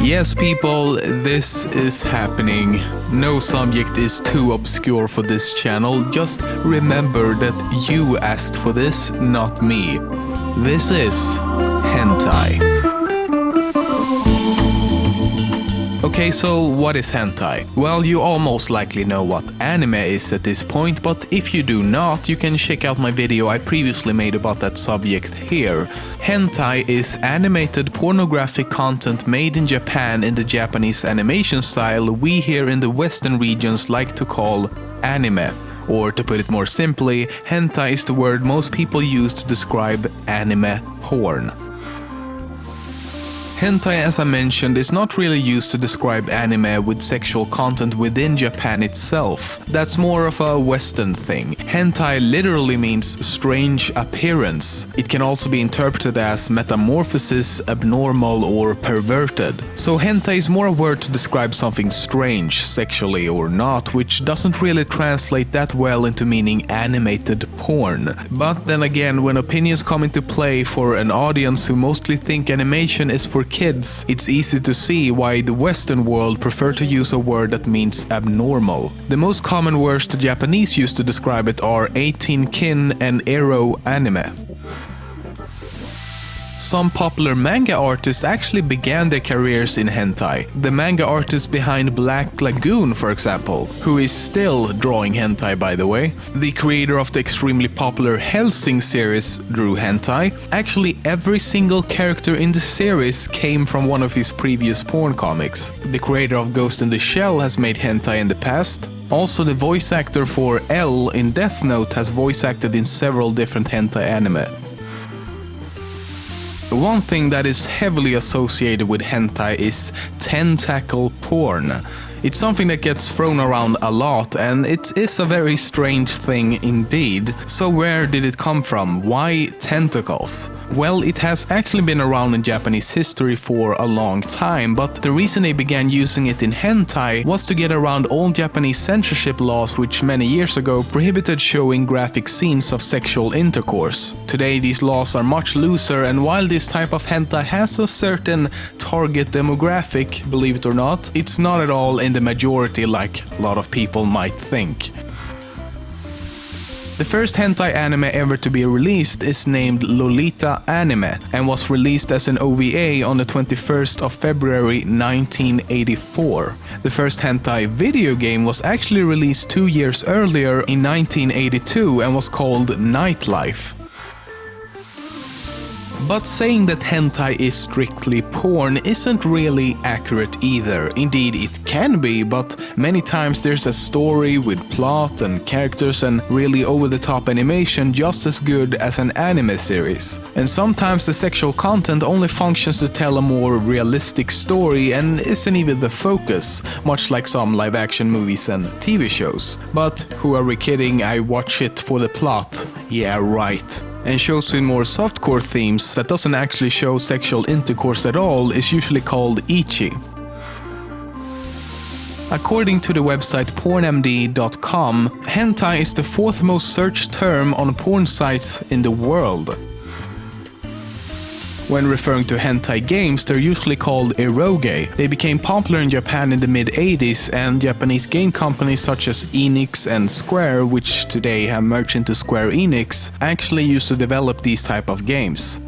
Yes, people, this is happening. No subject is too obscure for this channel. Just remember that you asked for this, not me. This is Hentai. Okay, so what is hentai? Well, you all most likely know what anime is at this point, but if you do not, you can check out my video I previously made about that subject here. Hentai is animated pornographic content made in Japan in the Japanese animation style we here in the Western regions like to call anime. Or to put it more simply, hentai is the word most people use to describe anime porn. Hentai, as I mentioned, is not really used to describe anime with sexual content within Japan itself. That's more of a Western thing. Hentai literally means strange appearance. It can also be interpreted as metamorphosis, abnormal, or perverted. So hentai is more a word to describe something strange, sexually or not, which doesn't really translate that well into meaning animated porn. But then again, when opinions come into play for an audience who mostly think animation is for kids, it's easy to see why the Western world prefer to use a word that means abnormal. The most common words the Japanese use to describe it are 18 kin and ero anime. Some popular manga artists actually began their careers in hentai. The manga artist behind Black Lagoon, for example, who is still drawing hentai by the way. The creator of the extremely popular Hellsing series drew hentai. Actually, every single character in the series came from one of his previous porn comics. The creator of Ghost in the Shell has made hentai in the past. Also, the voice actor for L in Death Note has voice acted in several different hentai anime. One thing that is heavily associated with hentai is tentacle porn. It's something that gets thrown around a lot, and it is a very strange thing indeed. So where did it come from? Why tentacles? Well, it has actually been around in Japanese history for a long time, but the reason they began using it in hentai was to get around old Japanese censorship laws which many years ago prohibited showing graphic scenes of sexual intercourse. Today these laws are much looser, and while this type of hentai has a certain target demographic, believe it or not, it's not at all in the majority like a lot of people might think. The first hentai anime ever to be released is named Lolita Anime and was released as an OVA on the 21st of February 1984. The first hentai video game was actually released 2 years earlier in 1982 and was called Nightlife. But saying that hentai is strictly porn isn't really accurate either. Indeed, it can be, but many times there's a story with plot and characters and really over-the-top animation just as good as an anime series. And sometimes the sexual content only functions to tell a more realistic story and isn't even the focus, much like some live-action movies and TV shows. But who are we kidding? I watch it for the plot. Yeah, right. And shows with more softcore themes that doesn't actually show sexual intercourse at all is usually called ecchi. According to the website pornmd.com, hentai is the fourth most searched term on porn sites in the world. When referring to hentai games, they're usually called eroge. They became popular in Japan in the mid-80s, and Japanese game companies such as Enix and Square, which today have merged into Square Enix, actually used to develop these type of games.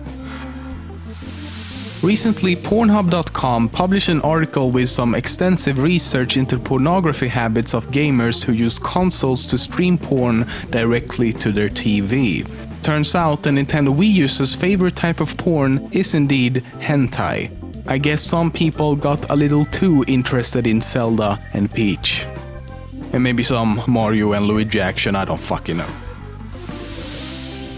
Recently, Pornhub.com published an article with some extensive research into pornography habits of gamers who use consoles to stream porn directly to their TV. Turns out the Nintendo Wii user's favorite type of porn is indeed hentai. I guess some people got a little too interested in Zelda and Peach. And maybe some Mario and Luigi action, I don't fucking know.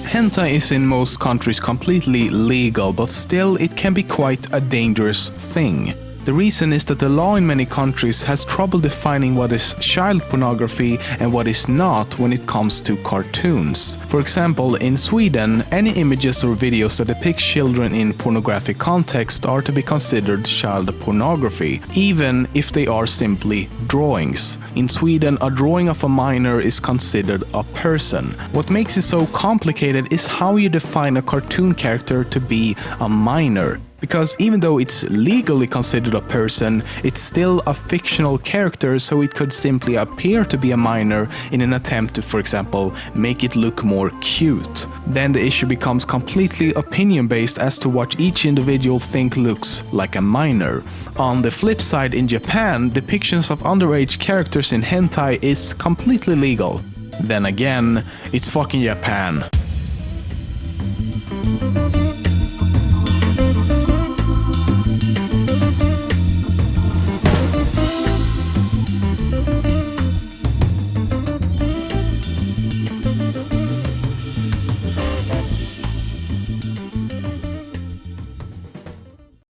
Hentai is in most countries completely legal, but still it can be quite a dangerous thing. The reason is that the law in many countries has trouble defining what is child pornography and what is not when it comes to cartoons. For example, in Sweden, any images or videos that depict children in pornographic context are to be considered child pornography, even if they are simply drawings. In Sweden, a drawing of a minor is considered a person. What makes it so complicated is how you define a cartoon character to be a minor. Because even though it's legally considered a person, it's still a fictional character, so it could simply appear to be a minor in an attempt to, for example, make it look more cute. Then the issue becomes completely opinion-based as to what each individual think looks like a minor. On the flip side, in Japan, depictions of underage characters in hentai is completely legal. Then again, it's fucking Japan.